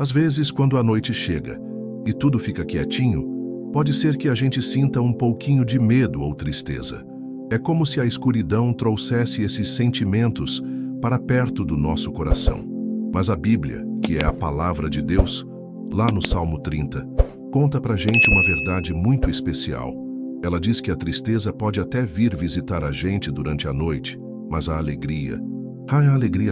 Às vezes, quando a noite chega e tudo fica quietinho, pode ser que a gente sinta um pouquinho de medo ou tristeza. É como se a escuridão trouxesse esses sentimentos para perto do nosso coração. Mas a Bíblia, que é a palavra de Deus, lá no Salmo 30, conta pra gente uma verdade muito especial. Ela diz que a tristeza pode até vir visitar a gente durante a noite, mas a alegria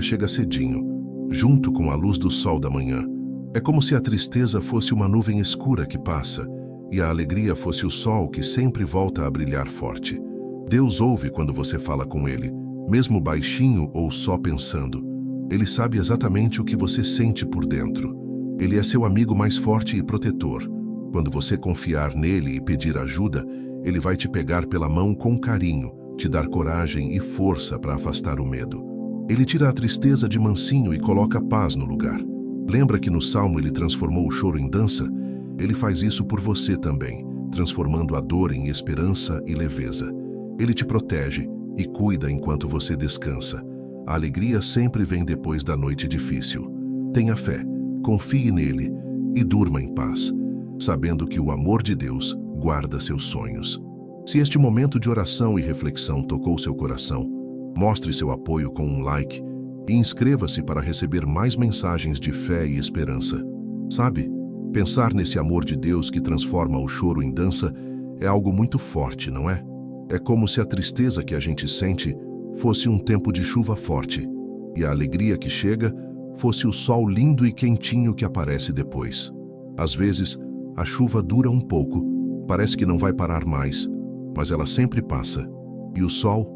chega cedinho, junto com a luz do sol da manhã. É como se a tristeza fosse uma nuvem escura que passa, e a alegria fosse o sol que sempre volta a brilhar forte. Deus ouve quando você fala com Ele, mesmo baixinho ou só pensando. Ele sabe exatamente o que você sente por dentro. Ele é seu amigo mais forte e protetor. Quando você confiar nele e pedir ajuda, ele vai te pegar pela mão com carinho, te dar coragem e força para afastar o medo. Ele tira a tristeza de mansinho e coloca paz no lugar. Lembra que no Salmo ele transformou o choro em dança? Ele faz isso por você também, transformando a dor em esperança e leveza. Ele te protege e cuida enquanto você descansa. A alegria sempre vem depois da noite difícil. Tenha fé, confie nele e durma em paz, sabendo que o amor de Deus guarda seus sonhos. Se este momento de oração e reflexão tocou seu coração, mostre seu apoio com um like e inscreva-se para receber mais mensagens de fé e esperança. Sabe, pensar nesse amor de Deus que transforma o choro em dança é algo muito forte, não é? É como se a tristeza que a gente sente fosse um tempo de chuva forte, e a alegria que chega fosse o sol lindo e quentinho que aparece depois. Às vezes, a chuva dura um pouco, parece que não vai parar mais, mas ela sempre passa. E o sol?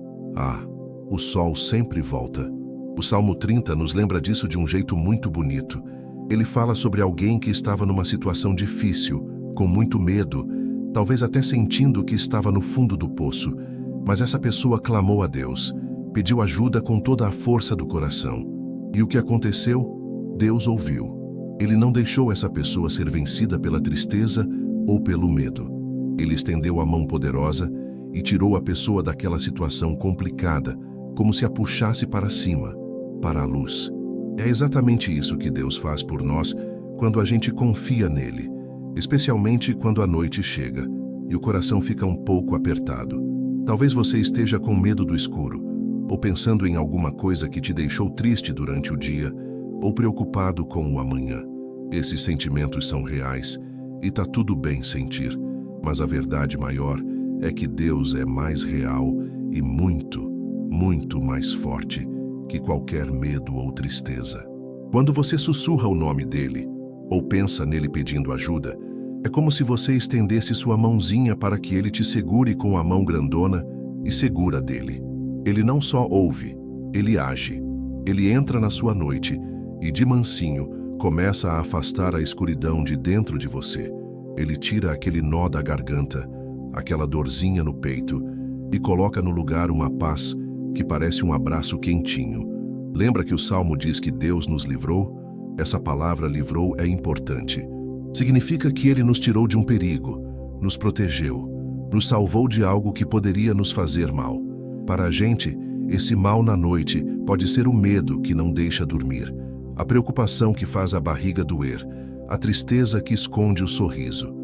O sol sempre volta. O Salmo 30 nos lembra disso de um jeito muito bonito. Ele fala sobre alguém que estava numa situação difícil, com muito medo, talvez até sentindo que estava no fundo do poço, mas essa pessoa clamou a Deus, pediu ajuda com toda a força do coração. E o que aconteceu? Deus ouviu. Ele não deixou essa pessoa ser vencida pela tristeza ou pelo medo. Ele estendeu a mão poderosa e tirou a pessoa daquela situação complicada, como se a puxasse para cima, para a luz. É exatamente isso que Deus faz por nós quando a gente confia nele, especialmente quando a noite chega e o coração fica um pouco apertado. Talvez você esteja com medo do escuro, ou pensando em alguma coisa que te deixou triste durante o dia, ou preocupado com o amanhã. Esses sentimentos são reais e tá tudo bem sentir, mas a verdade maior é que Deus é mais real e muito, muito mais forte que qualquer medo ou tristeza. Quando você sussurra o nome dele, ou pensa nele pedindo ajuda, é como se você estendesse sua mãozinha para que ele te segure com a mão grandona e segura dele. Ele não só ouve, ele age. Ele entra na sua noite e, de mansinho, começa a afastar a escuridão de dentro de você. Ele tira aquele nó da garganta, aquela dorzinha no peito, e coloca no lugar uma paz que parece um abraço quentinho. Lembra que o Salmo diz que Deus nos livrou? Essa palavra livrou é importante. Significa que Ele nos tirou de um perigo, nos protegeu, nos salvou de algo que poderia nos fazer mal. Para a gente, esse mal na noite pode ser o medo que não deixa dormir, a preocupação que faz a barriga doer, a tristeza que esconde o sorriso.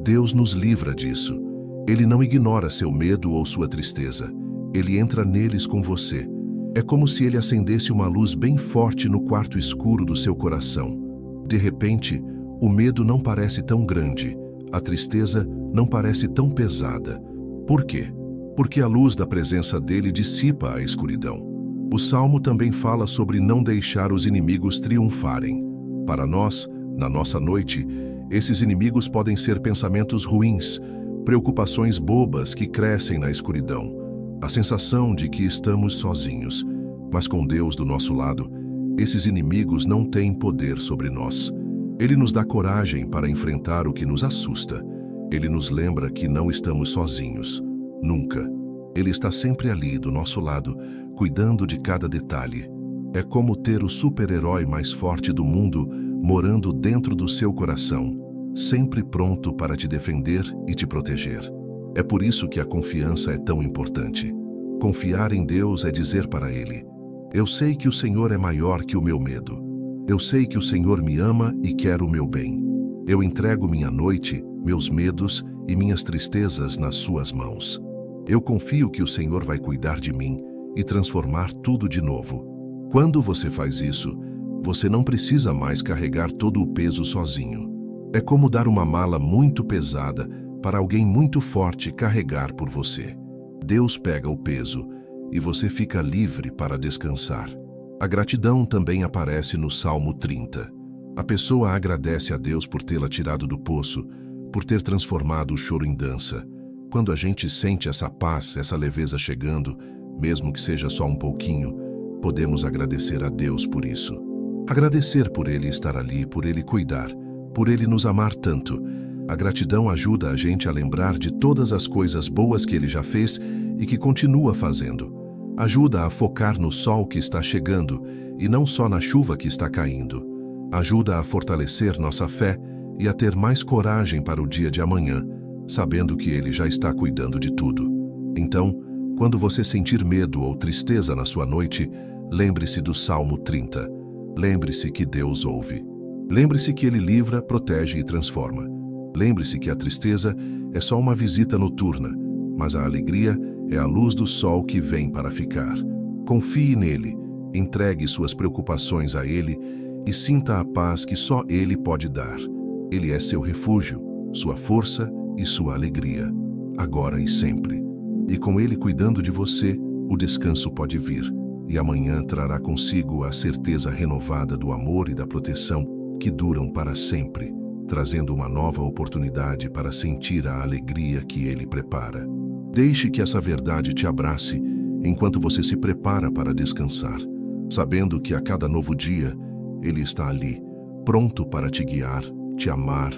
Deus nos livra disso. Ele não ignora seu medo ou sua tristeza. Ele entra neles com você. É como se ele acendesse uma luz bem forte no quarto escuro do seu coração. De repente, o medo não parece tão grande, a tristeza não parece tão pesada. Por quê? Porque a luz da presença dele dissipa a escuridão. O Salmo também fala sobre não deixar os inimigos triunfarem. Para nós, na nossa noite, esses inimigos podem ser pensamentos ruins, preocupações bobas que crescem na escuridão, a sensação de que estamos sozinhos. Mas com Deus do nosso lado, esses inimigos não têm poder sobre nós. Ele nos dá coragem para enfrentar o que nos assusta. Ele nos lembra que não estamos sozinhos. Nunca. Ele está sempre ali, do nosso lado, cuidando de cada detalhe. É como ter o super-herói mais forte do mundo morando dentro do seu coração, sempre pronto para te defender e te proteger. É por isso que a confiança é tão importante. Confiar em Deus é dizer para Ele: eu sei que o Senhor é maior que o meu medo. Eu sei que o Senhor me ama e quer o meu bem. Eu entrego minha noite, meus medos e minhas tristezas nas suas mãos. Eu confio que o Senhor vai cuidar de mim e transformar tudo de novo. Quando você faz isso, você não precisa mais carregar todo o peso sozinho. É como dar uma mala muito pesada para alguém muito forte carregar por você. Deus pega o peso e você fica livre para descansar. A gratidão também aparece no Salmo 30. A pessoa agradece a Deus por tê-la tirado do poço, por ter transformado o choro em dança. Quando a gente sente essa paz, essa leveza chegando, mesmo que seja só um pouquinho, podemos agradecer a Deus por isso. Agradecer por Ele estar ali, por Ele cuidar, por Ele nos amar tanto. A gratidão ajuda a gente a lembrar de todas as coisas boas que Ele já fez e que continua fazendo. Ajuda a focar no sol que está chegando e não só na chuva que está caindo. Ajuda a fortalecer nossa fé e a ter mais coragem para o dia de amanhã, sabendo que Ele já está cuidando de tudo. Então, quando você sentir medo ou tristeza na sua noite, lembre-se do Salmo 30. Lembre-se que Deus ouve. Lembre-se que Ele livra, protege e transforma. Lembre-se que a tristeza é só uma visita noturna, mas a alegria é a luz do sol que vem para ficar. Confie nele, entregue suas preocupações a Ele e sinta a paz que só Ele pode dar. Ele é seu refúgio, sua força e sua alegria, agora e sempre. E com Ele cuidando de você, o descanso pode vir, e amanhã trará consigo a certeza renovada do amor e da proteção que duram para sempre, trazendo uma nova oportunidade para sentir a alegria que Ele prepara. Deixe que essa verdade te abrace enquanto você se prepara para descansar, sabendo que a cada novo dia, Ele está ali, pronto para te guiar, te amar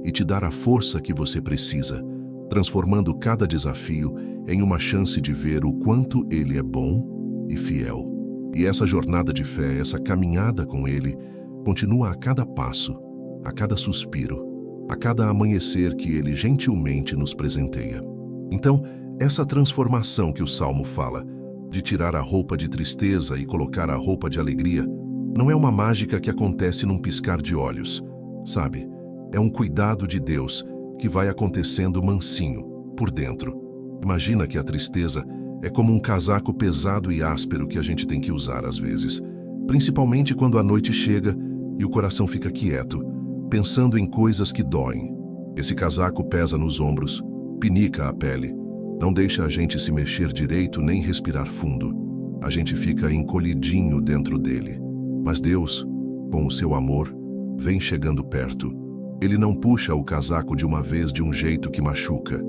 e te dar a força que você precisa, transformando cada desafio em uma chance de ver o quanto Ele é bom e fiel. E essa jornada de fé, essa caminhada com Ele, continua a cada passo, a cada suspiro, a cada amanhecer que Ele gentilmente nos presenteia. Então, essa transformação que o Salmo fala, de tirar a roupa de tristeza e colocar a roupa de alegria, não é uma mágica que acontece num piscar de olhos, sabe? É um cuidado de Deus que vai acontecendo mansinho, por dentro. Imagina que a tristeza é como um casaco pesado e áspero que a gente tem que usar às vezes, principalmente quando a noite chega e o coração fica quieto, pensando em coisas que doem. Esse casaco pesa nos ombros, pinica a pele, não deixa a gente se mexer direito nem respirar fundo. A gente fica encolhidinho dentro dele. Mas Deus, com o seu amor, vem chegando perto. Ele não puxa o casaco de uma vez de um jeito que machuca.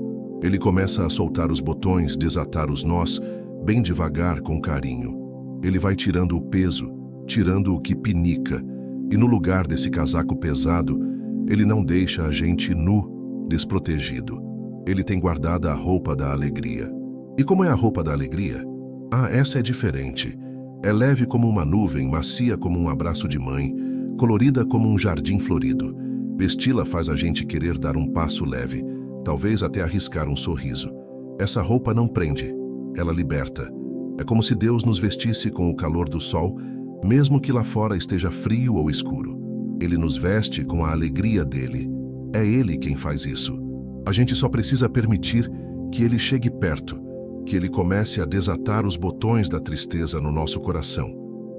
Ele começa a soltar os botões, desatar os nós, bem devagar, com carinho. Ele vai tirando o peso, tirando o que pinica, e no lugar desse casaco pesado, ele não deixa a gente nu, desprotegido. Ele tem guardado a roupa da alegria. E como é a roupa da alegria? Essa é diferente. É leve como uma nuvem, macia como um abraço de mãe, colorida como um jardim florido. Vesti-la faz a gente querer dar um passo leve, talvez até arriscar um sorriso. Essa roupa não prende, ela liberta. É como se Deus nos vestisse com o calor do sol, mesmo que lá fora esteja frio ou escuro. Ele nos veste com a alegria dele. É Ele quem faz isso. A gente só precisa permitir que Ele chegue perto, que Ele comece a desatar os botões da tristeza no nosso coração.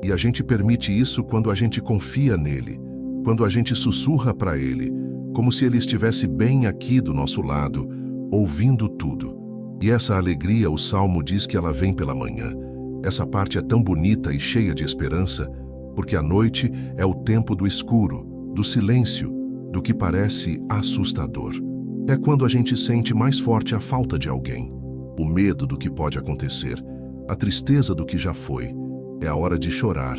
E a gente permite isso quando a gente confia nele, quando a gente sussurra para Ele, como se Ele estivesse bem aqui do nosso lado, ouvindo tudo. E essa alegria, o Salmo diz que ela vem pela manhã. Essa parte é tão bonita e cheia de esperança, porque a noite é o tempo do escuro, do silêncio, do que parece assustador. É quando a gente sente mais forte a falta de alguém, o medo do que pode acontecer, a tristeza do que já foi. É a hora de chorar,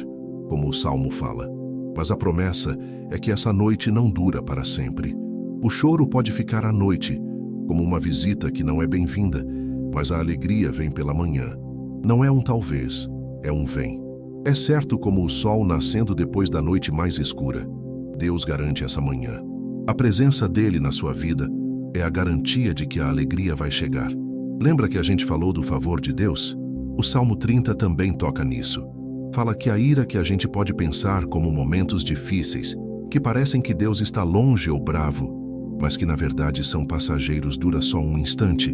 como o Salmo fala. Mas a promessa é que essa noite não dura para sempre. O choro pode ficar à noite, como uma visita que não é bem-vinda, mas a alegria vem pela manhã. Não é um talvez, é um vem. É certo como o sol nascendo depois da noite mais escura. Deus garante essa manhã. A presença dele na sua vida é a garantia de que a alegria vai chegar. Lembra que a gente falou do favor de Deus? O Salmo 30 também toca nisso. Fala que a ira que a gente pode pensar como momentos difíceis, que parecem que Deus está longe ou bravo, mas que na verdade são passageiros, dura só um instante,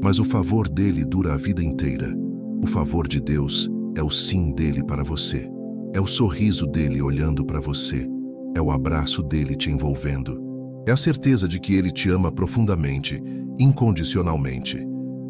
mas o favor dele dura a vida inteira. O favor de Deus é o sim dele para você, é o sorriso dele olhando para você, é o abraço dele te envolvendo. É a certeza de que ele te ama profundamente, incondicionalmente.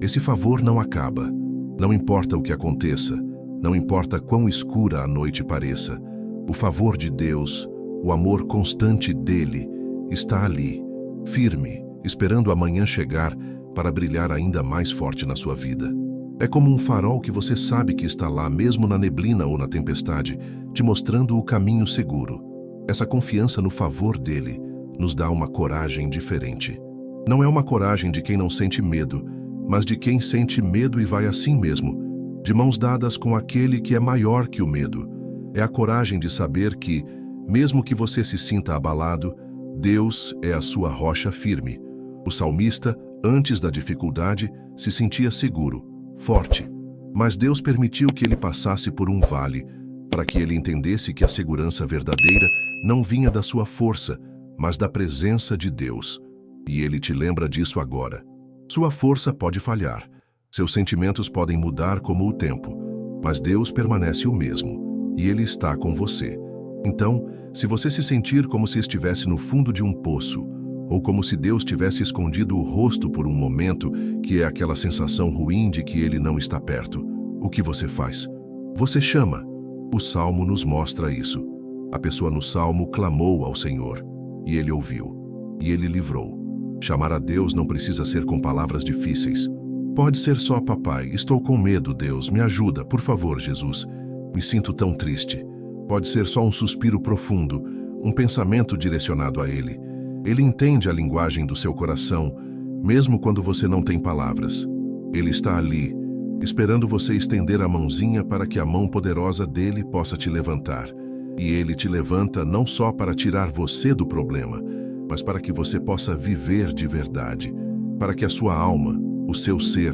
Esse favor não acaba. Não importa o que aconteça, não importa quão escura a noite pareça, o favor de Deus, o amor constante dele, está ali, firme, esperando amanhã chegar para brilhar ainda mais forte na sua vida. É como um farol que você sabe que está lá, mesmo na neblina ou na tempestade, te mostrando o caminho seguro. Essa confiança no favor dele nos dá uma coragem diferente. Não é uma coragem de quem não sente medo, mas de quem sente medo e vai assim mesmo, de mãos dadas com aquele que é maior que o medo. É a coragem de saber que, mesmo que você se sinta abalado, Deus é a sua rocha firme. O salmista, antes da dificuldade, se sentia seguro, forte, mas Deus permitiu que ele passasse por um vale, para que ele entendesse que a segurança verdadeira não vinha da sua força, mas da presença de Deus. E ele te lembra disso agora. Sua força pode falhar, seus sentimentos podem mudar como o tempo, mas Deus permanece o mesmo, e Ele está com você. Então, se você se sentir como se estivesse no fundo de um poço, ou como se Deus tivesse escondido o rosto por um momento, que é aquela sensação ruim de que Ele não está perto, o que você faz? Você chama. O Salmo nos mostra isso. A pessoa no Salmo clamou ao Senhor, e Ele ouviu, e Ele livrou. Chamar a Deus não precisa ser com palavras difíceis. Pode ser só: papai, estou com medo, Deus, me ajuda, por favor, Jesus. Me sinto tão triste. Pode ser só um suspiro profundo, um pensamento direcionado a Ele. Ele entende a linguagem do seu coração, mesmo quando você não tem palavras. Ele está ali, esperando você estender a mãozinha para que a mão poderosa dele possa te levantar. E Ele te levanta não só para tirar você do problema, mas para que você possa viver de verdade, para que a sua alma, o seu ser,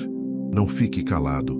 não fique calado,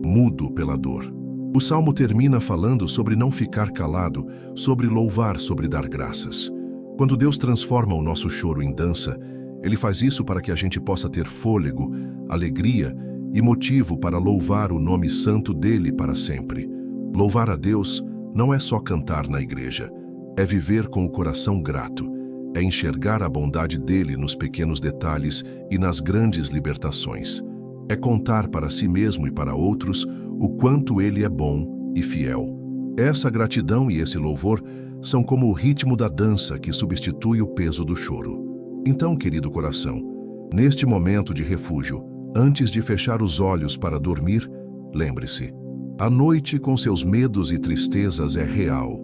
mudo pela dor. O Salmo termina falando sobre não ficar calado, sobre louvar, sobre dar graças. Quando Deus transforma o nosso choro em dança, Ele faz isso para que a gente possa ter fôlego, alegria e motivo para louvar o nome santo dEle para sempre. Louvar a Deus não é só cantar na igreja, é viver com o coração grato, é enxergar a bondade dEle nos pequenos detalhes e nas grandes libertações. É contar para si mesmo e para outros o quanto Ele é bom e fiel. Essa gratidão e esse louvor são como o ritmo da dança que substitui o peso do choro. Então, querido coração, neste momento de refúgio, antes de fechar os olhos para dormir, lembre-se: a noite com seus medos e tristezas é real,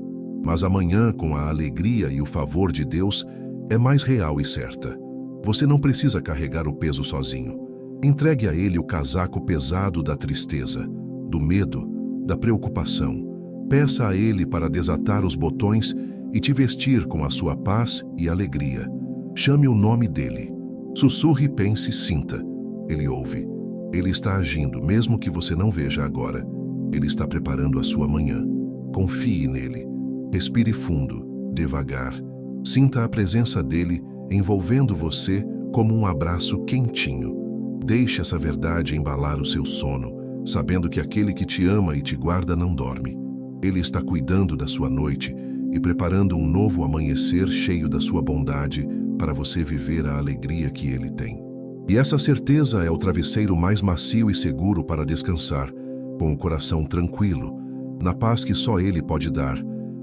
mas amanhã, com a alegria e o favor de Deus, é mais real e certa. Você não precisa carregar o peso sozinho. Entregue a Ele o casaco pesado da tristeza, do medo, da preocupação. Peça a Ele para desatar os botões e te vestir com a sua paz e alegria. Chame o nome dEle. Sussurre, pense, sinta. Ele ouve. Ele está agindo, mesmo que você não veja agora. Ele está preparando a sua manhã. Confie nele. Respire fundo, devagar. Sinta a presença dEle envolvendo você como um abraço quentinho. Deixe essa verdade embalar o seu sono, sabendo que aquele que te ama e te guarda não dorme. Ele está cuidando da sua noite e preparando um novo amanhecer cheio da sua bondade para você viver a alegria que Ele tem. E essa certeza é o travesseiro mais macio e seguro para descansar, com o coração tranquilo, na paz que só Ele pode dar,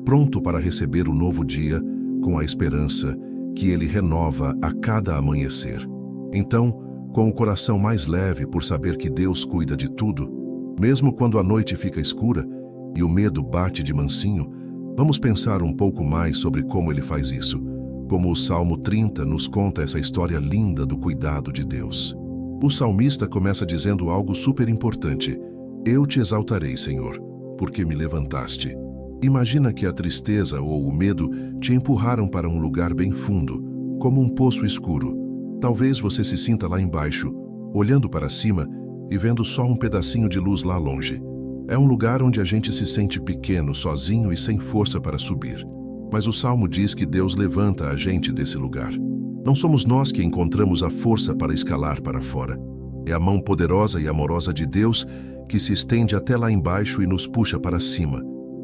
pronto para receber o novo dia, com a esperança que Ele renova a cada amanhecer. Então, com o coração mais leve por saber que Deus cuida de tudo, mesmo quando a noite fica escura e o medo bate de mansinho, vamos pensar um pouco mais sobre como Ele faz isso, como o Salmo 30 nos conta essa história linda do cuidado de Deus. O salmista começa dizendo algo super importante: eu te exaltarei, Senhor, porque me levantaste. Imagina que a tristeza ou o medo te empurraram para um lugar bem fundo, como um poço escuro. Talvez você se sinta lá embaixo, olhando para cima e vendo só um pedacinho de luz lá longe. É um lugar onde a gente se sente pequeno, sozinho e sem força para subir. Mas o Salmo diz que Deus levanta a gente desse lugar. Não somos nós que encontramos a força para escalar para fora. É a mão poderosa e amorosa de Deus que se estende até lá embaixo e nos puxa para cima,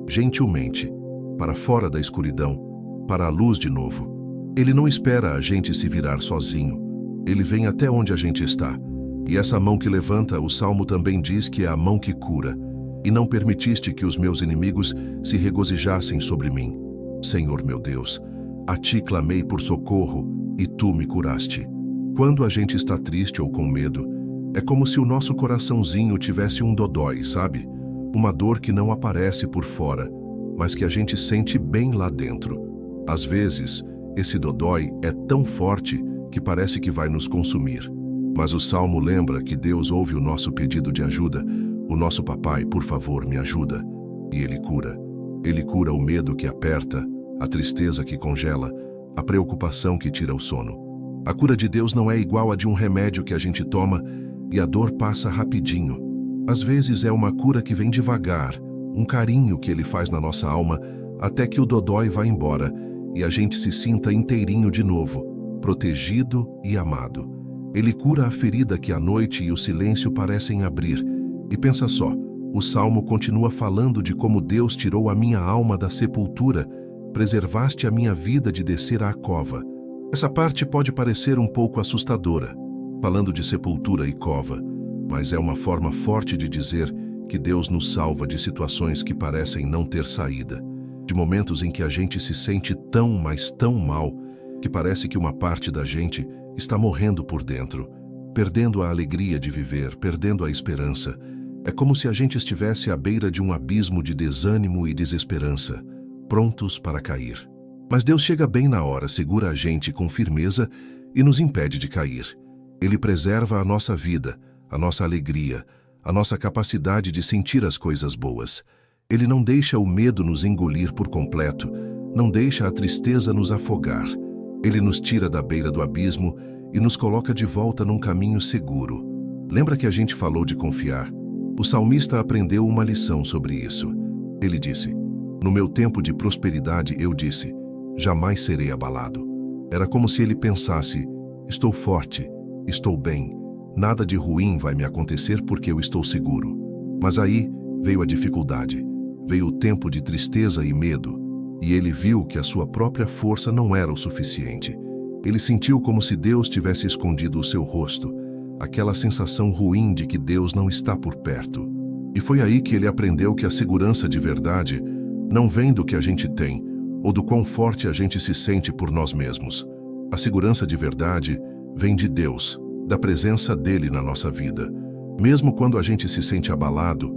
gentilmente, para fora da escuridão, para a luz de novo. Ele não espera a gente se virar sozinho. Ele vem até onde a gente está. E essa mão que levanta, o Salmo também diz que é a mão que cura. E não permitiste que os meus inimigos se regozijassem sobre mim. Senhor meu Deus, a ti clamei por socorro e tu me curaste. Quando a gente está triste ou com medo, é como se o nosso coraçãozinho tivesse um dodói, sabe? Uma dor que não aparece por fora, mas que a gente sente bem lá dentro. Às vezes, esse dodói é tão forte que parece que vai nos consumir. Mas o Salmo lembra que Deus ouve o nosso pedido de ajuda. O nosso papai, por favor, me ajuda. E ele cura. Ele cura o medo que aperta, a tristeza que congela, a preocupação que tira o sono. A cura de Deus não é igual a de um remédio que a gente toma e a dor passa rapidinho. Às vezes é uma cura que vem devagar, um carinho que ele faz na nossa alma até que o dodói vá embora e a gente se sinta inteirinho de novo, protegido e amado. Ele cura a ferida que a noite e o silêncio parecem abrir. E pensa só, o Salmo continua falando de como Deus tirou a minha alma da sepultura, preservaste a minha vida de descer à cova. Essa parte pode parecer um pouco assustadora, falando de sepultura e cova, mas é uma forma forte de dizer que Deus nos salva de situações que parecem não ter saída, de momentos em que a gente se sente tão, mas tão mal, que parece que uma parte da gente está morrendo por dentro, perdendo a alegria de viver, perdendo a esperança. É como se a gente estivesse à beira de um abismo de desânimo e desesperança, prontos para cair. Mas Deus chega bem na hora, segura a gente com firmeza e nos impede de cair. Ele preserva a nossa vida, a nossa alegria, a nossa capacidade de sentir as coisas boas. Ele não deixa o medo nos engolir por completo, não deixa a tristeza nos afogar. Ele nos tira da beira do abismo e nos coloca de volta num caminho seguro. Lembra que a gente falou de confiar? O salmista aprendeu uma lição sobre isso. Ele disse: "No meu tempo de prosperidade eu disse, jamais serei abalado." Era como se ele pensasse: estou forte, estou bem, nada de ruim vai me acontecer porque eu estou seguro. Mas aí veio a dificuldade, veio o tempo de tristeza e medo, e ele viu que a sua própria força não era o suficiente. Ele sentiu como se Deus tivesse escondido o seu rosto, aquela sensação ruim de que Deus não está por perto. E foi aí que ele aprendeu que a segurança de verdade não vem do que a gente tem, ou do quão forte a gente se sente por nós mesmos. A segurança de verdade vem de Deus, da presença dele na nossa vida. Mesmo quando a gente se sente abalado,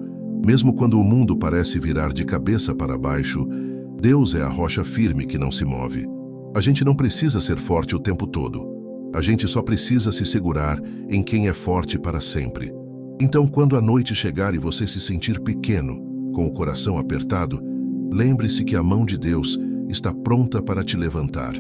mesmo quando o mundo parece virar de cabeça para baixo, Deus é a rocha firme que não se move. A gente não precisa ser forte o tempo todo. A gente só precisa se segurar em quem é forte para sempre. Então, quando a noite chegar e você se sentir pequeno, com o coração apertado, lembre-se que a mão de Deus está pronta para te levantar,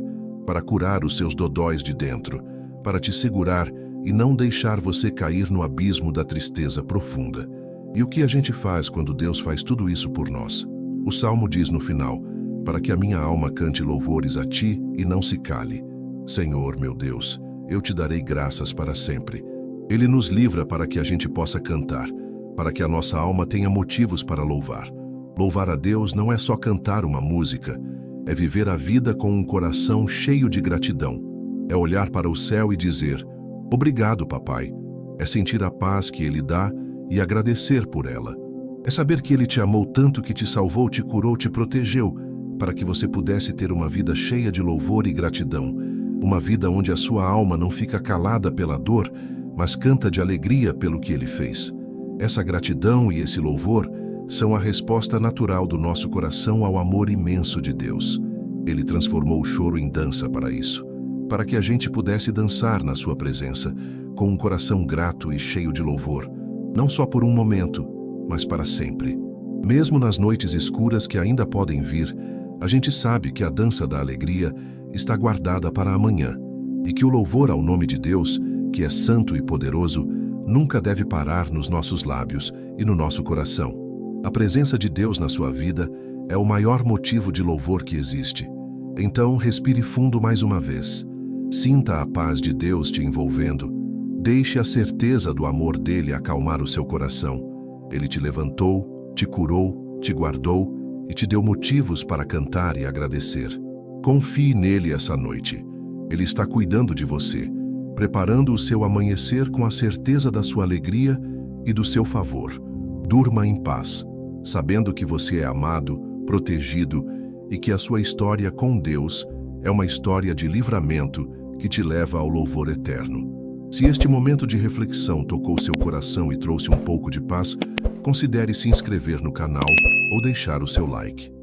para curar os seus dodóis de dentro, para te segurar e não deixar você cair no abismo da tristeza profunda. E o que a gente faz quando Deus faz tudo isso por nós? O Salmo diz no final: "Para que a minha alma cante louvores a ti e não se cale. Senhor, meu Deus, eu te darei graças para sempre." Ele nos livra para que a gente possa cantar, para que a nossa alma tenha motivos para louvar. Louvar a Deus não é só cantar uma música, é viver a vida com um coração cheio de gratidão. É olhar para o céu e dizer: "Obrigado, papai." É sentir a paz que ele dá e agradecer por ela. É saber que ele te amou tanto que te salvou, te curou, te protegeu, para que você pudesse ter uma vida cheia de louvor e gratidão. Uma vida onde a sua alma não fica calada pela dor, mas canta de alegria pelo que ele fez. Essa gratidão e esse louvor são a resposta natural do nosso coração ao amor imenso de Deus. Ele transformou o choro em dança para isso, para que a gente pudesse dançar na sua presença, com um coração grato e cheio de louvor, não só por um momento, mas para sempre. Mesmo nas noites escuras que ainda podem vir, a gente sabe que a dança da alegria está guardada para amanhã, e que o louvor ao nome de Deus, que é santo e poderoso, nunca deve parar nos nossos lábios e no nosso coração. A presença de Deus na sua vida é o maior motivo de louvor que existe. Então, respire fundo mais uma vez. Sinta a paz de Deus te envolvendo. Deixe a certeza do amor dele acalmar o seu coração. Ele te levantou, te curou, te guardou e te deu motivos para cantar e agradecer. Confie nele essa noite. Ele está cuidando de você, preparando o seu amanhecer com a certeza da sua alegria e do seu favor. Durma em paz, sabendo que você é amado, protegido e que a sua história com Deus é uma história de livramento que te leva ao louvor eterno. Se este momento de reflexão tocou seu coração e trouxe um pouco de paz, considere se inscrever no canal ou deixar o seu like.